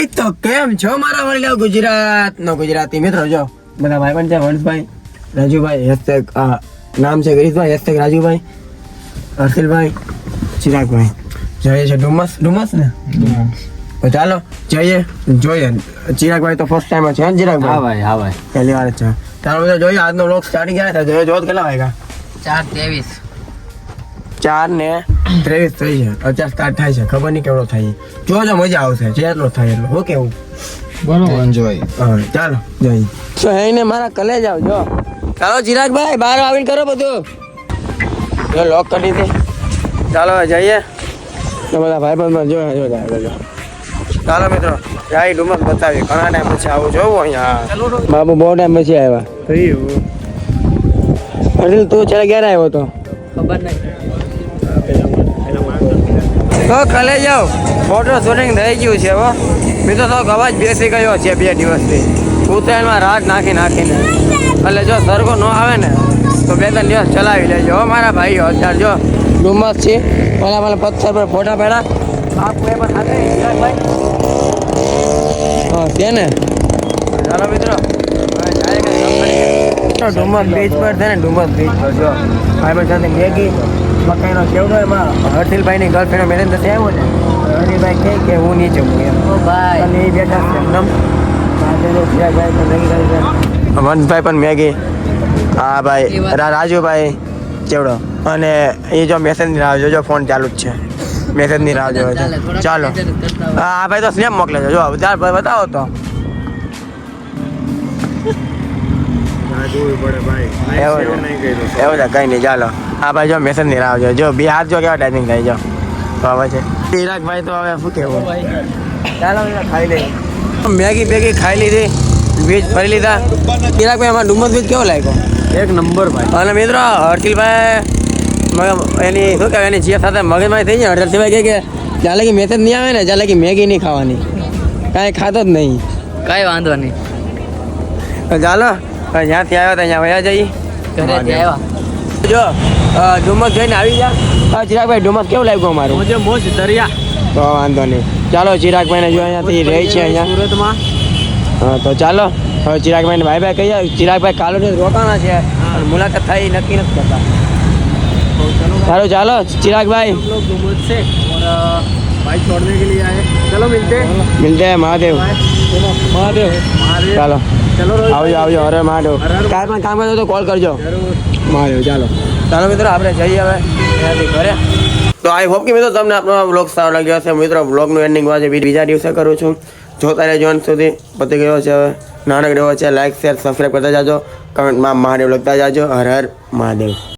તો કેમ છો મારા વડીલો ગુજરાત નો ગુજરાતી મિત્રો? જો બધા ભાઈ પણ છે, વંશભાઈ, રાજુભાઈ, હેશટેગ નામ છે ગરીશભાઈ, હેશટેગ રાજુભાઈ, હર્ષિલભાઈ, ચિરાગભાઈ. જઈએ છે ડુમસ ને તો ચાલો જઈએ જોઈએ. ચિરાગભાઈ તો ફર્સ્ટ ટાઈમ છે ને ચિરાગભાઈ? હા ભાઈ પહેલી વાર છે. ચાલો બધા જોઈએ આજનો વ્લોગ સ્ટાર્ટિંગ ક્યારે થાય? જોઈએ જોત કેટલા વાગ્યા? 4:23 થઈ છે. અત્યારે સ્ટાર્ટ થાય છે, ખબર નહીં કેવડો થાય. જોજો મજા આવશે, જેટલો થાય એટલો. હું કેવું બરોબર એન્જોય. ચાલો જઈએ. તો હે ને મારા કલેજ આવજો. ચાલો ચિરાગભાઈ બહાર આવીને કરો બધું. જો લોક કરી દે. ચાલો જઈએ. તો બધા ભાઈ બંધ જો ચાલો મિત્રો જાય ડુમસ બતાવી. ઘણા ટાઈમ પછી આવું જોવું અહીંયા. બાબુ બહુ ટાઈમ પછી આવ્યા. અનિલ તું ચાલે ક્યારે આવ્યો તો? ખબર નહીં. તો કલે જાઓ, ફોટો શૂટિંગ થઈ ગયું છે. હો મિત્રો તો અવાજ બેસી ગયો છે 2 દિવસથી. ઉત્તરાયણમાં રાત નાખીને એટલે જો સરખો ન આવે ને તો 2-3 દિવસ ચલાવી લેજો હો મારા ભાઈઓ. અત્યારે જો ડુમસ છે, પેલા પથ્થર પર ફોટા પડ્યા. બાપુ એ પણ સાથે ચિરાગભાઈ છે ને. ચાલો મિત્રો ડુમસ બીચ પર છે ને, ડુમસ બીચ પર જો ભાઈ સાથે મેગી મકાઈનો કેવડો એમાં હર્ષિલભાઈની ગર્લફ્રેન્ડ મેરેજ નથી આવ્યો ને. હર્ષિલભાઈ કહે કે હું નીચે હું એમ અને એ બેઠા છે એમનેમ. વંશભાઈ પણ મેગી, હા ભાઈ રાજુભાઈ ચેવડો, અને એ જો મેસેજની રાહ જોજો. ફોન ચાલુ જ છે, મેસેજની રાહ જોવે છે. ચાલો હા ભાઈ તો સ્નેપ મોકલે છે. જો બતાવો તો એવું છે કઈ નહીં. ચાલો હા ભાઈ જો મેસેજની રાહ જોજો. જો 2 હાથ જો કેવા ટાઈમિંગ થાય. જો તો હવે છે ચિરાગભાઈ તો હવે શું કહેવું. ચાલો ખાઈ લઈએ. મેગી બેગી ખાઈ લીધી, બીચ ફરી લીધા. ચિરાગભાઈ અમારા ડુમસ બીચ કેવો લાગ્યો? 1 નંબર ભાઈ. અને મિત્રો હર્ષિલભાઈ એની શું કહેવાય એની જીએ સાથે મગજમારી થઈ જાય. હર્ષિલભાઈ કહે કે જ્યાં લગી મેસેજ નહીં આવે ને ત્યાં લગી મેગી નહીં ખાવાની. કાંઈ ખાતો જ નહીં. કઈ વાંધો નહીં. ચાલો જ્યાંથી આવ્યા ત્યાં વયા જઈએ. ઘરેથી આવ્યા. જો ડુમસ જોઈને આવી જા. ચિરાગભાઈ ડુમસ કેવું લાગ્યું અમારું? મોજ દરિયા. તો વાંધો નહીં. ચાલો ચિરાગભાઈને જો અહીંયાથી રહી છે અહીંયા સુરતમાં. હા તો ચાલો હવે ચિરાગભાઈને ભાઈ ભાઈ કહીએ. ચિરાગભાઈ કાલોની રોકાણા છે, મુલાકાત થઈ નક્કી નથી કરતા. સારું ચાલો ચિરાગભાઈ. डुमस से और बाइक छोड़ने के लिए आए. चलो मिलते હે મહાદેવ. महादेव. ચાલો चलो આવજો હરે મહાદેવ. કાંઈ પણ કામ કરજો તો કોલ કરજો. મહાદેવ. ચાલો મિત્રો આપણે જઈએ હવે ત્યાંથી ઘરે. તો આઈ હોપ કે મિત્રો તમને આપણો વ્લોગ સારો લાગ્યો હશે. મિત્રો વ્લોગનું એન્ડિંગ આજે બીજા દિવસે કરું છું. જોતા રહેજો અંત સુધી. પતી ગયો છે હવે. નાનક રહ્યો છે. લાઈક શેર સબસ્ક્રાઈબ કરતા જાજો. કમેન્ટમાં મહાદેવ લખતા જાજો. હર હર મહાદેવ.